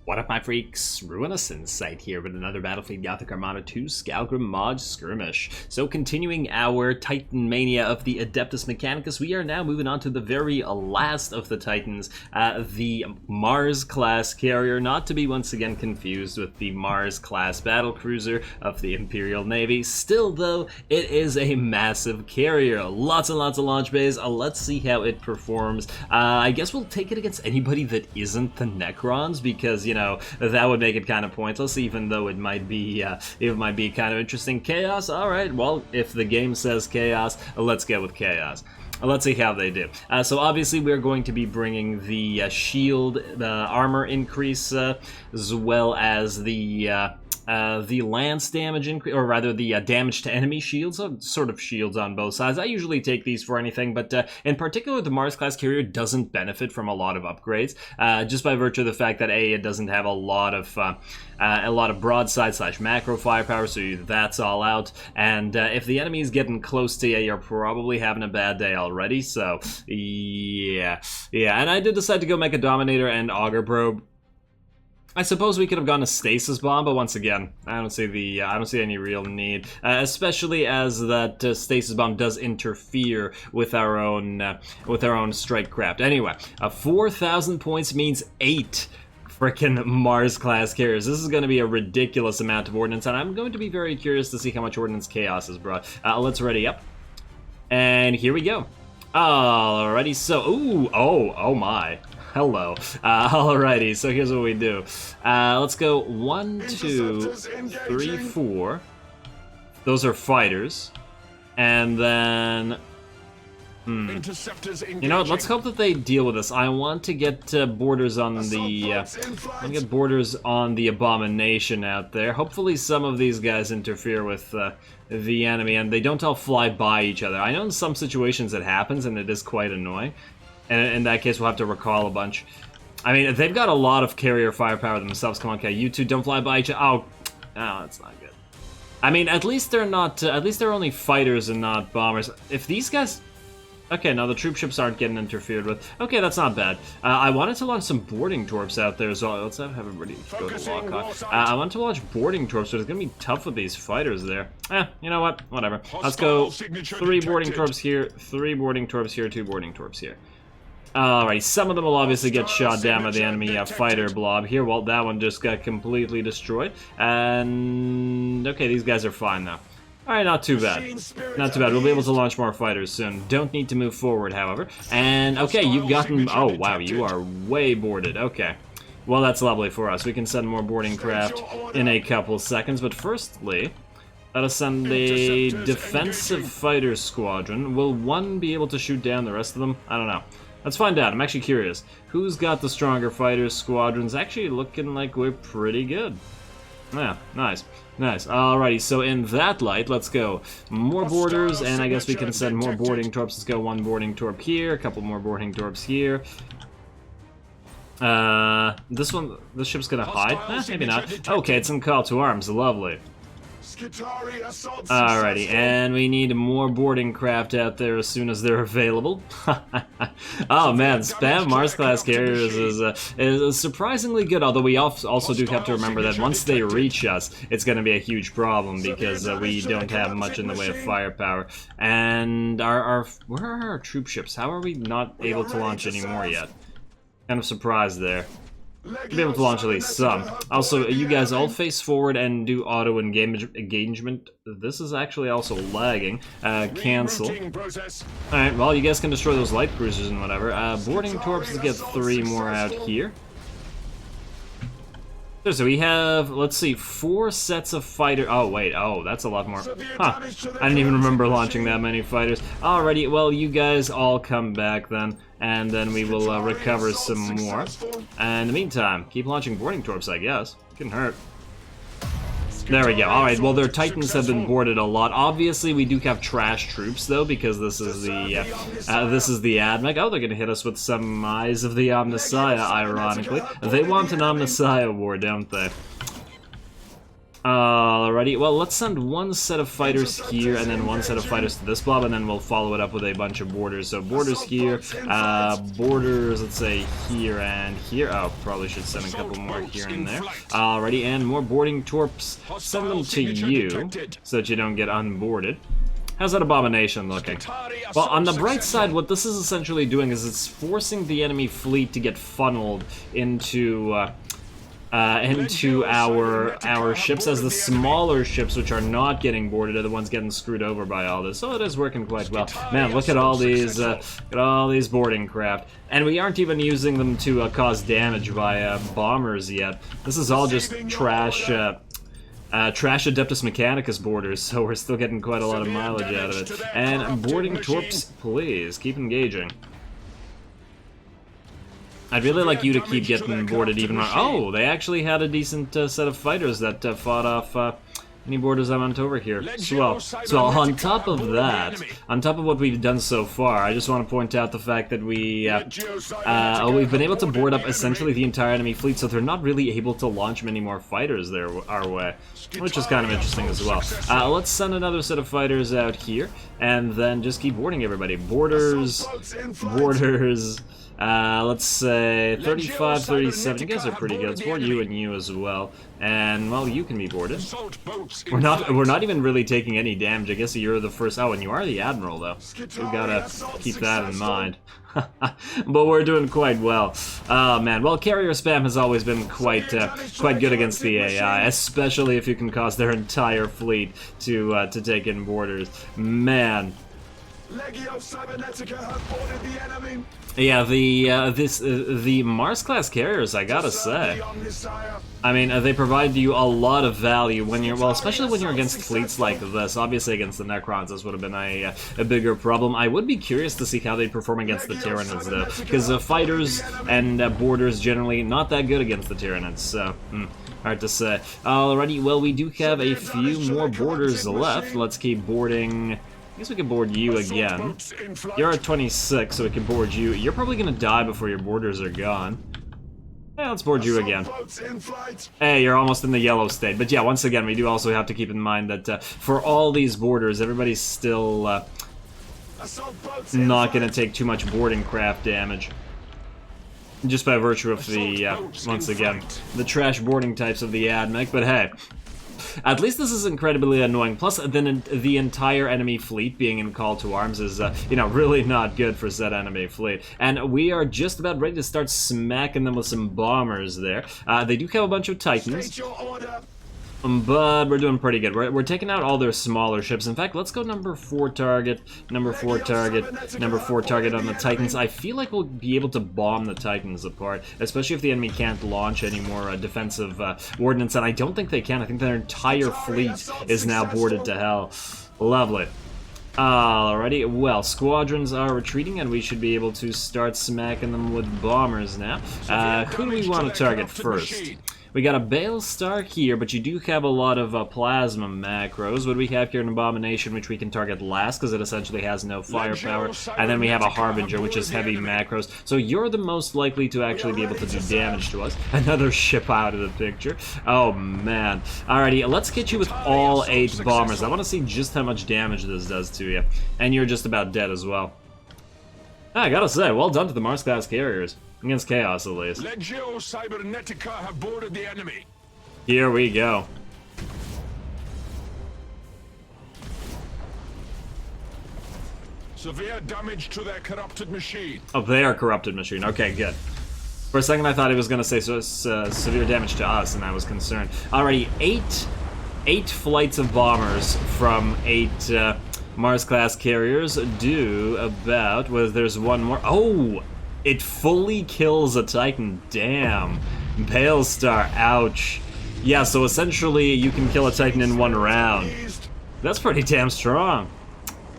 What up, my freaks? Ruinous Insight here with another Battlefleet Gothic Armada 2 Skalgrim Mod Skirmish. So continuing our Titan mania of the Adeptus Mechanicus, we are now moving on to the very last of the Titans, the Mars-class carrier, not to be once again confused with the Mars-class battlecruiser of the Imperial Navy. Still, though, it is a massive carrier. Lots and lots of launch bays. Let's see how it performs. I guess we'll take it against anybody that isn't the Necrons, because, you know, that would make it kind of pointless, even though it might be kind of interesting. Chaos? Alright, well, if the game says chaos, let's go with chaos. Let's see how they do. So obviously we're going to be bringing the shield armor increase, as well as the lance damage increase, or rather the damage to enemy shields, so sort of shields on both sides. I usually take these for anything, but in particular the Mars class carrier doesn't benefit from a lot of upgrades, just by virtue of the fact that it doesn't have a lot of broadside slash macro firepower, so that's all out. And if the enemy is getting close to you, you're probably having a bad day already. So yeah. And I did decide to go Mecha Dominator and Auger Probe. I suppose we could have gone a Stasis Bomb, but once again, I don't see any real need, especially as that Stasis Bomb does interfere with our own strike craft. Anyway, 4,000 points means 8 frickin' Mars class carriers. This is going to be a ridiculous amount of ordnance, and I'm going to be very curious to see how much ordnance Chaos has brought. Let's ready up, and here we go. Alrighty, so oh my. Hello. Alrighty, so here's what we do. Let's go 1, 2, 3, 4. Those are fighters. And then... You know what, let's hope that they deal with us. I want to get borders on the Abomination out there. Hopefully some of these guys interfere with the enemy, and they don't all fly by each other. I know in some situations it happens, and it is quite annoying. And in that case, we'll have to recall a bunch. I mean, they've got a lot of carrier firepower themselves. Come on, okay, you two don't fly by each other. Oh, that's not good. I mean, at least they're not. At least they're only fighters and not bombers. If these guys, okay, now the troop ships aren't getting interfered with. Okay, that's not bad. I wanted to launch some boarding torps out there as well. Let's have everybody go to Lockhawk. I want to launch boarding torps, but it's gonna be tough with these fighters there. You know what? Whatever. Let's go 3 boarding torps here, 3 boarding torps here, 2 boarding torps here. Alright, some of them will obviously get shot down by the enemy fighter blob here. Well, that one just got completely destroyed. And okay, these guys are fine now. Alright, not too bad. Not too bad. We'll be able to launch more fighters soon. Don't need to move forward, however. And okay, you've gotten... Oh, wow, you are way boarded. Okay. Well, that's lovely for us. We can send more boarding craft in a couple seconds. But firstly, let us send a defensive fighter squadron. Will one be able to shoot down the rest of them? I don't know. Let's find out. I'm actually curious. Who's got the stronger fighter squadrons? Actually looking like we're pretty good. Yeah, nice. Nice. Alrighty, so in that light, let's go. More boarders, and I guess we can send more boarding torps. Let's go 1 boarding torp here, a couple more boarding torps here. This ship's gonna hide? Maybe not. Okay, it's in call to arms. Lovely. Alrighty, and we need more boarding craft out there as soon as they're available. Oh man, spam Mars class carriers is surprisingly good, although we also do have to remember that once they reach us, it's going to be a huge problem, because we don't have much in the way of firepower. And where are our troop ships? How are we not able to launch any more yet? Kind of surprised there. We'll be able to launch at least some. Also, you guys all face forward and do auto engagement. This is actually also lagging. Cancel. Alright, well, you guys can destroy those light cruisers and whatever. Boarding torps get 3 more out here. So we have, let's see, 4 sets of fighter. Oh, wait. Oh, that's a lot more. Huh. I didn't even remember launching that many fighters. Alrighty, well, you guys all come back then, and then we will recover some more. And in the meantime, keep launching boarding torps, I guess. It couldn't hurt. There we go. Alright, well, their Titans have been boarded a lot. Obviously, we do have trash troops, though, because this is the AdMech. Oh, they're gonna hit us with some Eyes of the Omnissiah, ironically. They want an Omnissiah war, don't they? Alrighty, well, let's send one set of fighters here, and then one set of fighters to this blob, and then we'll follow it up with a bunch of borders. So borders here, borders, let's say, here and here. Oh, probably should send a couple more here and there. Alrighty, and more boarding torps. Send them to you, so that you don't get unboarded. How's that abomination looking? Well, on the bright side, what this is essentially doing is it's forcing the enemy fleet to get funneled into our ships, as the smaller ships, which are not getting boarded, are the ones getting screwed over by all this. So it is working quite well. Man, look at all these boarding craft, and we aren't even using them to cause damage by bombers yet. This is all just trash. Trash Adeptus Mechanicus borders, so we're still getting quite a lot of mileage out of it. And boarding torps, please, keep engaging. I'd really like you to keep getting boarded even more. Oh, they actually had a decent set of fighters that fought off any borders I went over here. So on top of that, on top of what we've done so far, I just want to point out the fact that we've been able to board up essentially the entire enemy fleet, so they're not really able to launch many more fighters our way, which is kind of interesting as well. Let's send another set of fighters out here, and then just keep boarding everybody. Borders, borders. Let's say 35, 37. You guys are pretty good. Let's board you and you as well. And, well, you can be boarded. We're not even really taking any damage. I guess you're the first. Oh, and you are the Admiral, though. We've gotta keep that in mind. But we're doing quite well. Oh, man. Well, carrier spam has always been quite good against the AI, especially if you can cause their entire fleet to take in borders. Man. Yeah, the Mars-class carriers, I gotta say. I mean, they provide you a lot of value when you're, well, especially when you're against fleets like this. Obviously, against the Necrons, this would have been a bigger problem. I would be curious to see how they perform against the Tyranids, though, because fighters and boarders generally not that good against the Tyranids, so, hard to say. Alrighty, well, we do have a few more borders left. Let's keep boarding. I guess we can board you again. You're at 26, so we can board you. You're probably gonna die before your borders are gone. Yeah, let's board you again. Hey, you're almost in the yellow state. But yeah, once again, we do also have to keep in mind that for all these borders, everybody's still not gonna take too much boarding craft damage. Just by virtue of the, once again, the trash boarding types of the AdMech, but hey. At least this is incredibly annoying. Plus, the entire enemy fleet being in call to arms is, you know, really not good for said enemy fleet. And we are just about ready to start smacking them with some bombers there. They do have a bunch of Titans. But we're doing pretty good. We're taking out all their smaller ships. In fact, let's go number 4 target, number 4 target, number 4 target on the Titans. I feel like we'll be able to bomb the Titans apart, especially if the enemy can't launch any more defensive ordnance, and I don't think they can. I think their entire fleet is now boarded to hell. Lovely. Alrighty, well, squadrons are retreating, and we should be able to start smacking them with bombers now. Who do we want to target first? We got a Bale Star here, but you do have a lot of plasma macros. What do we have here? An Abomination, which we can target last, because it essentially has no firepower. And then we have a Harbinger, which is heavy macros. So you're the most likely to actually be able to do damage to us. Another ship out of the picture. Oh, man. Alrighty, let's get you with all 8 bombers. I want to see just how much damage this does to you. And you're just about dead as well. I gotta say, well done to the Mars-class carriers. Against Chaos, at least. Legio Cybernetica have boarded the enemy. Here we go. Severe damage to their corrupted machine. Oh, their corrupted machine. Okay, good. For a second, I thought he was going to say severe damage to us, and I was concerned. Alrighty, 8 flights of bombers from 8 Mars-class carriers do about... Well, there's one more. Oh! It fully kills a Titan. Damn. Pale Star. Ouch. Yeah, so essentially you can kill a Titan in 1 round. That's pretty damn strong.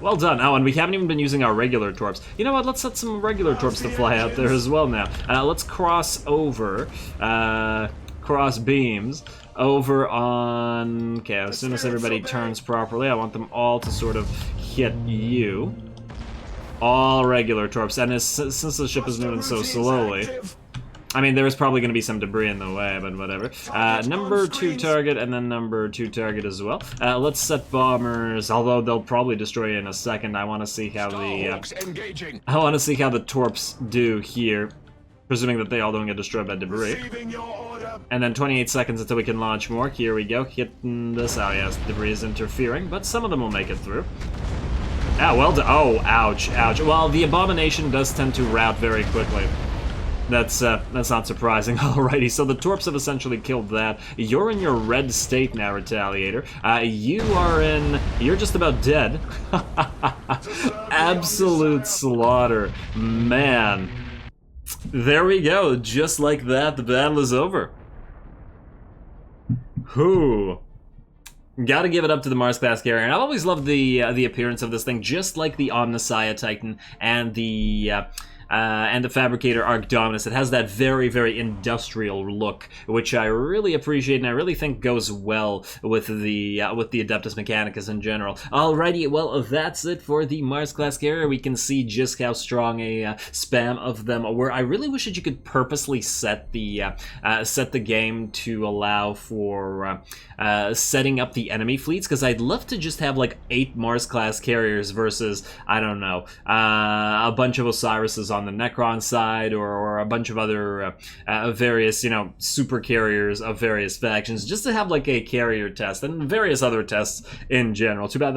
Well done. Oh, and we haven't even been using our regular torps. You know what? Let's set some regular torps to fly out there as well now. Let's cross over. Cross beams. Over on... Okay, as soon as everybody turns properly, I want them all to sort of hit you. All regular torps, and since the ship is moving so slowly, I mean, there is probably going to be some debris in the way, but whatever. Number 2 target, and then number 2 target as well. Let's set bombers, although they'll probably destroy it in a second. I want to see how the torps do here, presuming that they all don't get destroyed by debris. And then 28 seconds until we can launch more. Here we go, hitting this. Oh yes, debris is interfering, but some of them will make it through. Ah, well done. Oh, ouch, ouch. Well, the abomination does tend to rout very quickly. That's not surprising. Alrighty, so the torps have essentially killed that. You're in your red state now, Retaliator. You're just about dead. Absolute slaughter. Man. There we go. Just like that, the battle is over. Whew. Gotta give it up to the Mars-class carrier, and I've always loved the appearance of this thing, just like the Omnissiah Titan and the Fabricator Arc Dominus. It has that very, very industrial look, which I really appreciate, and I really think goes well with the Adeptus Mechanicus in general. Alrighty, well, that's it for the Mars-class carrier. We can see just how strong a spam of them were. I really wish that you could purposely set the game to allow for setting up the enemy fleets, because I'd love to just have like 8 Mars-class carriers versus, I don't know, a bunch of Osiris's on the Necron side, or a bunch of other various, super carriers of various factions, just to have like a carrier test and various other tests in general. Too bad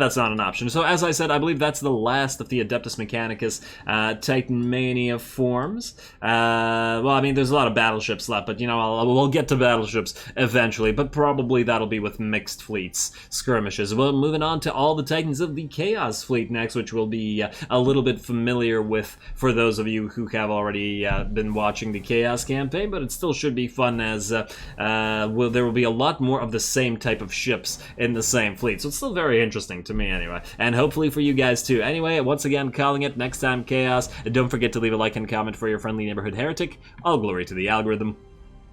that's not an option. So as I said, I believe that's the last of the Adeptus Mechanicus Titan Mania forms. Well, I mean, there's a lot of battleships left, but we'll get to battleships eventually, but probably that'll be with mixed fleets, skirmishes. Well, moving on to all the Titans of the Chaos Fleet next, which will be a little bit familiar with for those of you who have already been watching the Chaos campaign, but it still should be fun, as there will be a lot more of the same type of ships in the same fleet, so it's still very interesting to me anyway, and hopefully for you guys too. Anyway, once again, calling it next time Chaos. Don't forget to leave a like and comment for your friendly neighborhood heretic. All glory to the algorithm,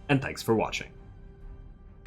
and thanks for watching.